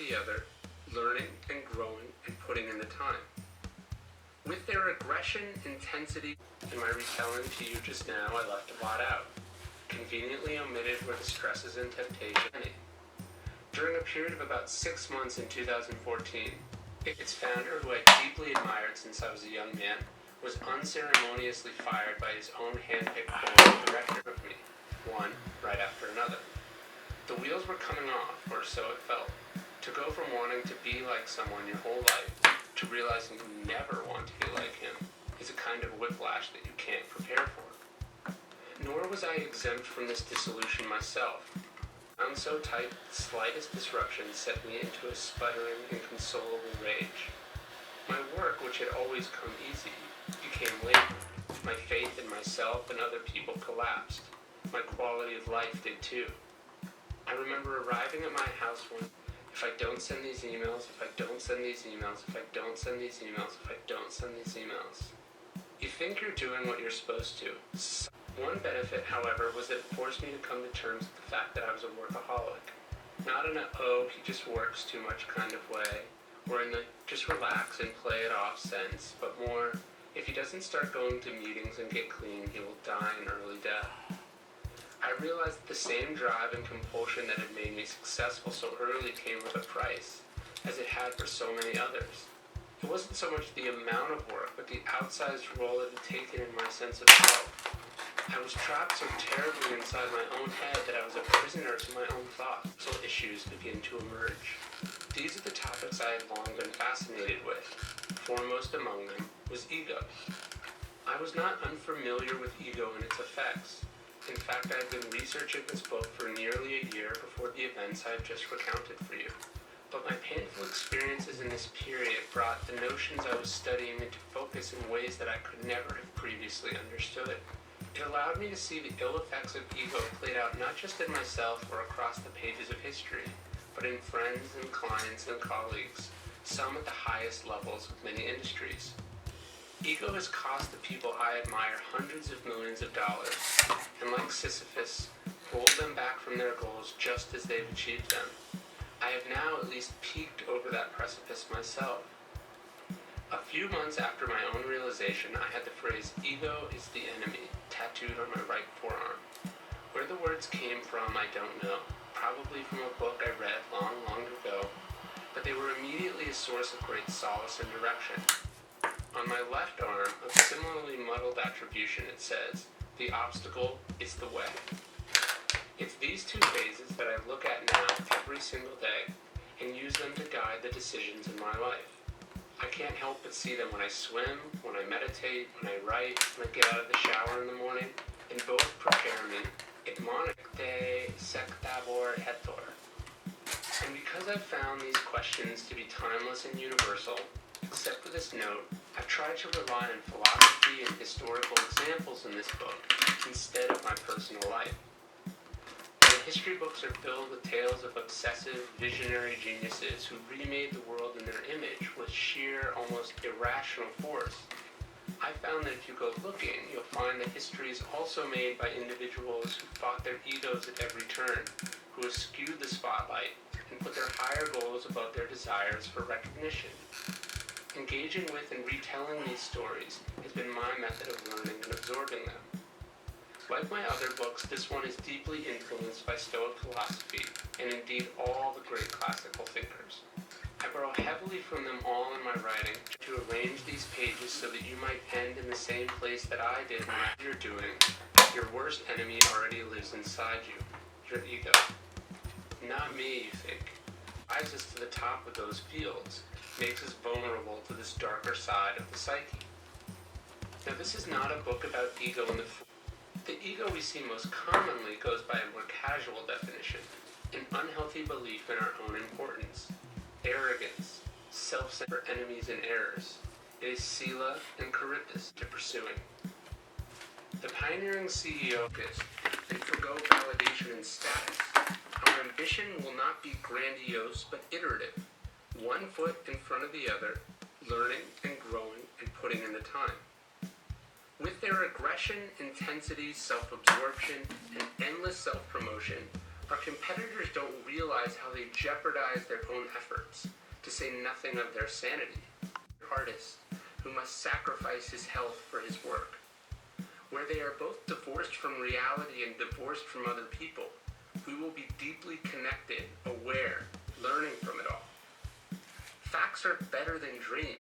the other, learning and growing and putting in the time. With their aggression, intensity, in my retelling to you just now, I left a lot out. Conveniently omitted were the stresses and temptation. During a period of about 6 months in 2014, its founder, who I deeply admired since I was a young man, was unceremoniously fired by his own hand-picked board of directors of me, one right after another. The wheels were coming off, or so it felt. To go from wanting to be like someone your whole life to realizing you never want to be like him is a kind of whiplash that you can't prepare for. Nor was I exempt from this dissolution myself. I'm so tight that the slightest disruption set me into a sputtering, inconsolable rage. My work, which had always come easy, became labored. My faith in myself and other people collapsed. My quality of life did too. I remember arriving at my house one, if I don't send these emails, if I don't send these emails, if I don't send these emails, if I don't send these emails. You think you're doing what you're supposed to. One benefit, however, was that it forced me to come to terms with the fact that I was a workaholic. Not in a, oh, he just works too much kind of way, or in the just relax and play it off sense, but more, if he doesn't start going to meetings and get clean, he will die an early death. I realized that the same drive and compulsion that had made me successful so early came with a price, as it had for so many others. It wasn't so much the amount of work, but the outsized role it had taken in my sense of self. I was trapped so terribly inside my own head that I was a prisoner to my own thoughts. So issues began to emerge. These are the topics I had long been fascinated with. Foremost among them was ego. I was not unfamiliar with ego and its effects. In fact, I had been researching this book for nearly a year before the events I have just recounted for you. But my painful experiences in this period brought the notions I was studying into focus in ways that I could never have previously understood. It allowed me to see the ill effects of ego played out not just in myself or across the pages of history, but in friends and clients and colleagues, some at the highest levels of many industries. Ego has cost the people I admire hundreds of millions of dollars, and like Sisyphus, rolled them back from their goals just as they've achieved them. I have now at least peeked over that precipice myself. A few months after my own realization, I had the phrase, "ego is the enemy," tattooed on my right forearm. Where the words came from, I don't know. Probably from a book I read long, long ago. But they were immediately a source of great solace and direction. On my left arm, of similarly muddled attribution, it says, "The obstacle is the way." It's these two phases that I look at now every single day and use them to guide the decisions in my life. I can't help but see them when I swim, when I meditate, when I write, when I get out of the shower in the morning, and both prepare me, admonite sectabor hetor. And because I've found these questions to be timeless and universal, except for this note, I've tried to rely on philosophy and historical examples in this book instead of my personal life. The history books are filled with tales of obsessive, visionary geniuses who remade the world in their image with sheer, almost irrational force. I found that if you go looking, you'll find that history is also made by individuals who fought their egos at every turn, who eschewed the spotlight and put their higher goals above their desires for recognition. Engaging with and retelling these stories has been my method of learning and absorbing them. Like my other books, this one is deeply influenced by Stoic philosophy, and indeed all the great classical thinkers. I borrow heavily from them all in my writing to arrange these pages so that you might end in the same place that I did when you're doing. Your worst enemy already lives inside you, your ego. Not me, you think. Rises us to the top of those fields, makes us vulnerable to this darker side of the psyche. Now, this is not a book about ego in the ego we see most commonly goes by a more casual definition, an unhealthy belief in our own importance, arrogance, self-centered enemies and errors. It is sila and charybdis to pursuing. The pioneering CEO and forgo validation and status. Our ambition will not be grandiose but iterative, one foot in front of the other, learning and growing and putting in the time. With their aggression, intensity, self-absorption, and endless self-promotion, Our competitors don't realize how they jeopardize their own efforts, to say nothing of their sanity. Artist who must sacrifice his health for his work, where they are both divorced from reality and divorced from other people. We will be deeply connected, aware, learning from it all. Facts are better than dreams.